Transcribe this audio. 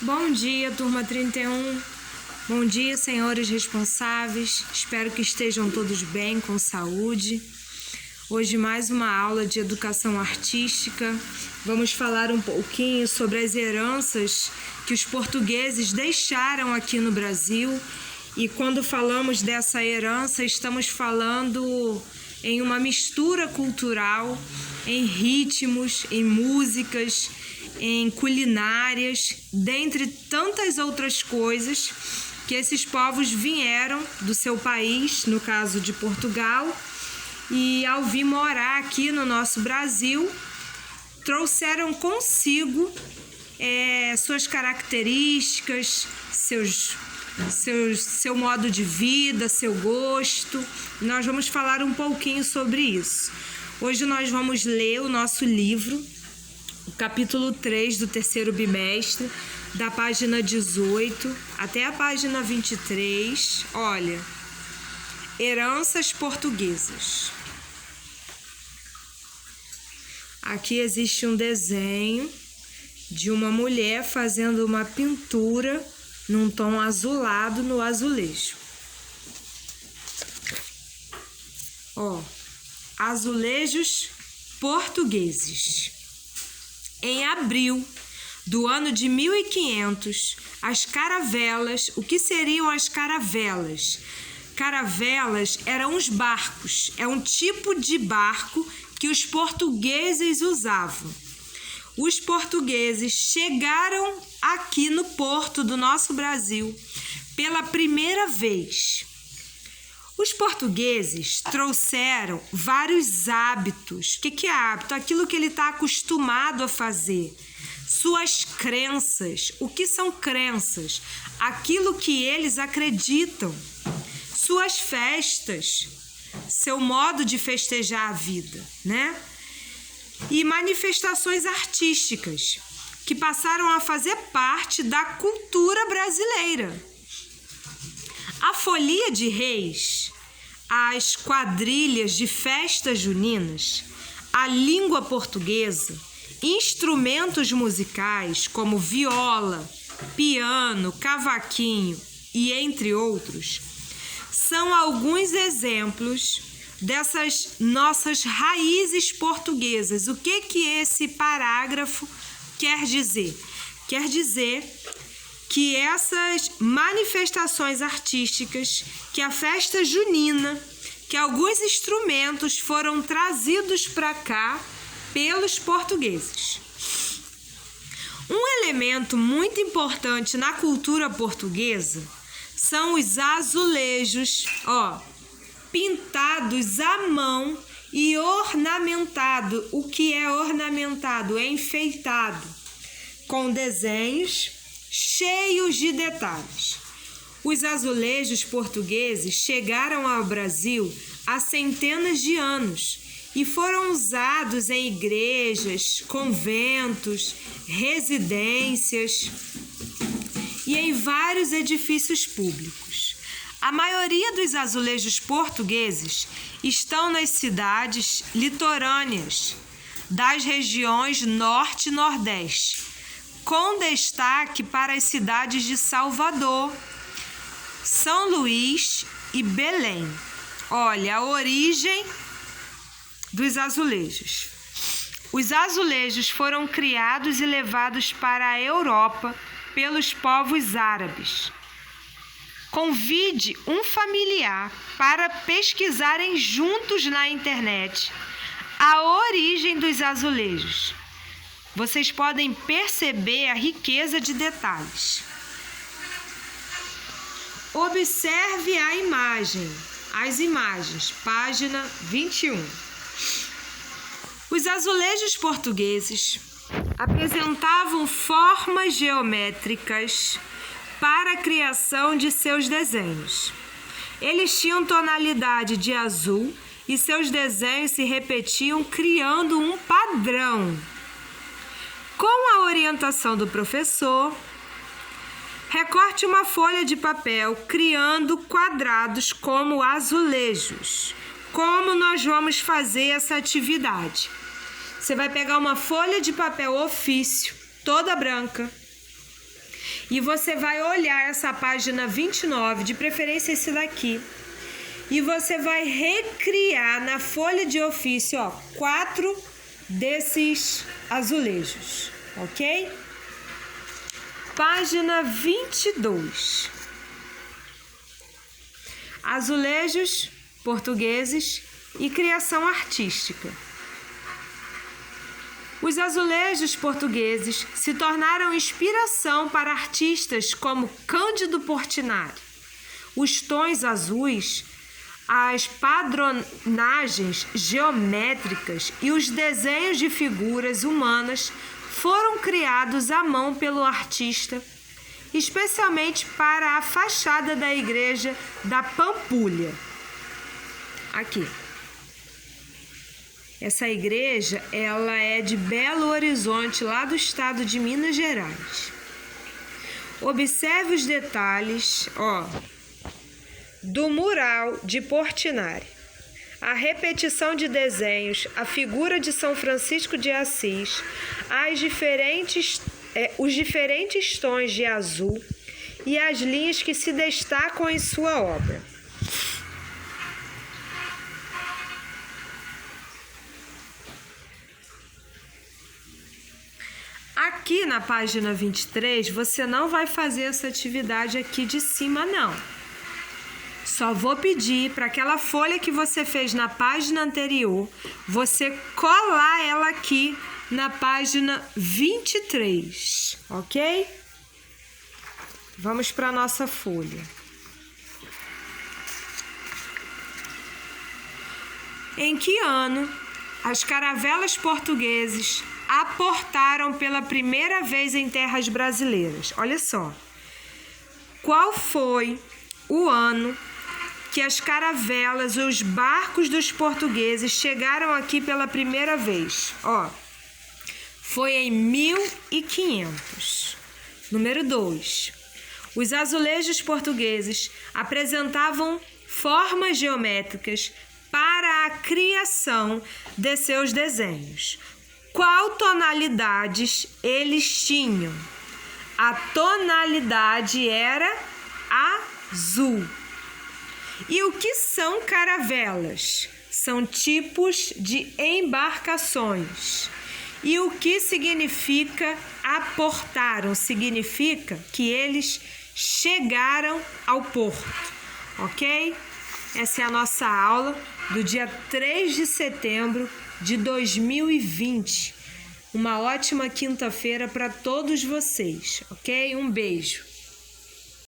Bom dia, turma 31. Bom dia, senhores responsáveis. Espero que estejam todos bem, com saúde. Hoje mais uma aula de educação artística. Vamos falar um pouquinho sobre as heranças que os portugueses deixaram aqui no Brasil. E quando falamos dessa herança, estamos falando em uma mistura cultural, em ritmos, em músicas, em culinárias, dentre tantas outras coisas que esses povos vieram do seu país, no caso de Portugal, e ao vir morar aqui no nosso Brasil, trouxeram consigo suas características, seu modo de vida, seu gosto. Nós vamos falar um pouquinho sobre isso. Hoje nós vamos ler o nosso livro, o capítulo 3 do terceiro bimestre, da página 18 até a página 23. Olha, heranças portuguesas. Aqui existe um desenho de uma mulher fazendo uma pintura num tom azulado no azulejo. Ó, azulejos portugueses. Em abril do ano de 1500, as caravelas, o que seriam as caravelas? Caravelas eram os barcos, é um tipo de barco que os portugueses usavam. Os portugueses chegaram aqui no porto do nosso Brasil pela primeira vez. Os portugueses trouxeram vários hábitos. O que é hábito? Aquilo que ele está acostumado a fazer. Suas crenças. O que são crenças? Aquilo que eles acreditam. Suas festas. Seu modo de festejar a vida, né? E manifestações artísticas, que passaram a fazer parte da cultura brasileira. A folia de reis, as quadrilhas de festas juninas, a língua portuguesa, instrumentos musicais como viola, piano, cavaquinho e entre outros, são alguns exemplos dessas nossas raízes portuguesas. O que esse parágrafo quer dizer? Quer dizer que essas manifestações artísticas, que a festa junina, que alguns instrumentos foram trazidos para cá pelos portugueses. Um elemento muito importante na cultura portuguesa são os azulejos, pintados à mão e ornamentado. O que é ornamentado? É enfeitado, com desenhos cheios de detalhes. Os azulejos portugueses chegaram ao Brasil há centenas de anos e foram usados em igrejas, conventos, residências e em vários edifícios públicos. A maioria dos azulejos portugueses estão nas cidades litorâneas das regiões Norte e Nordeste, com destaque para as cidades de Salvador, São Luís e Belém. Olha, a origem dos azulejos. Os azulejos foram criados e levados para a Europa pelos povos árabes. Convide um familiar para pesquisarem juntos na internet a origem dos azulejos. Vocês podem perceber a riqueza de detalhes. Observe a imagem, as imagens, página 21. Os azulejos portugueses apresentavam formas geométricas para a criação de seus desenhos. Eles tinham tonalidade de azul e seus desenhos se repetiam, criando um padrão. Com a orientação do professor, recorte uma folha de papel criando quadrados como azulejos. Como nós vamos fazer essa atividade? Você vai pegar uma folha de papel ofício, toda branca, E você vai olhar essa página 29, de preferência esse daqui, e você vai recriar na folha de ofício, 4 desses azulejos, ok? Página 22. Azulejos portugueses e criação artística. Os azulejos portugueses se tornaram inspiração para artistas como Cândido Portinari. Os tons azuis, as padronagens geométricas e os desenhos de figuras humanas foram criados à mão pelo artista, especialmente para a fachada da igreja da Pampulha. Aqui. Essa igreja, ela é de Belo Horizonte, lá do estado de Minas Gerais. Observe os detalhes, do mural de Portinari. A repetição de desenhos, a figura de São Francisco de Assis, os diferentes tons de azul e as linhas que se destacam em sua obra. Aqui na página 23, você não vai fazer essa atividade aqui de cima, não. Só vou pedir para aquela folha que você fez na página anterior, você colar ela aqui na página 23, ok? Vamos para a nossa folha. Em que ano as caravelas portugueses aportaram pela primeira vez em terras brasileiras? Olha só. Qual foi o ano que as caravelas, os barcos dos portugueses chegaram aqui pela primeira vez? Foi em 1500. Número 2. Os azulejos portugueses apresentavam formas geométricas para a criação de seus desenhos. Qual tonalidades eles tinham? A tonalidade era azul. E o que são caravelas? São tipos de embarcações. E o que significa aportaram? Significa que eles chegaram ao porto, ok? Essa é a nossa aula do dia 3 de setembro de 2020. Uma ótima quinta-feira para todos vocês, ok? Um beijo.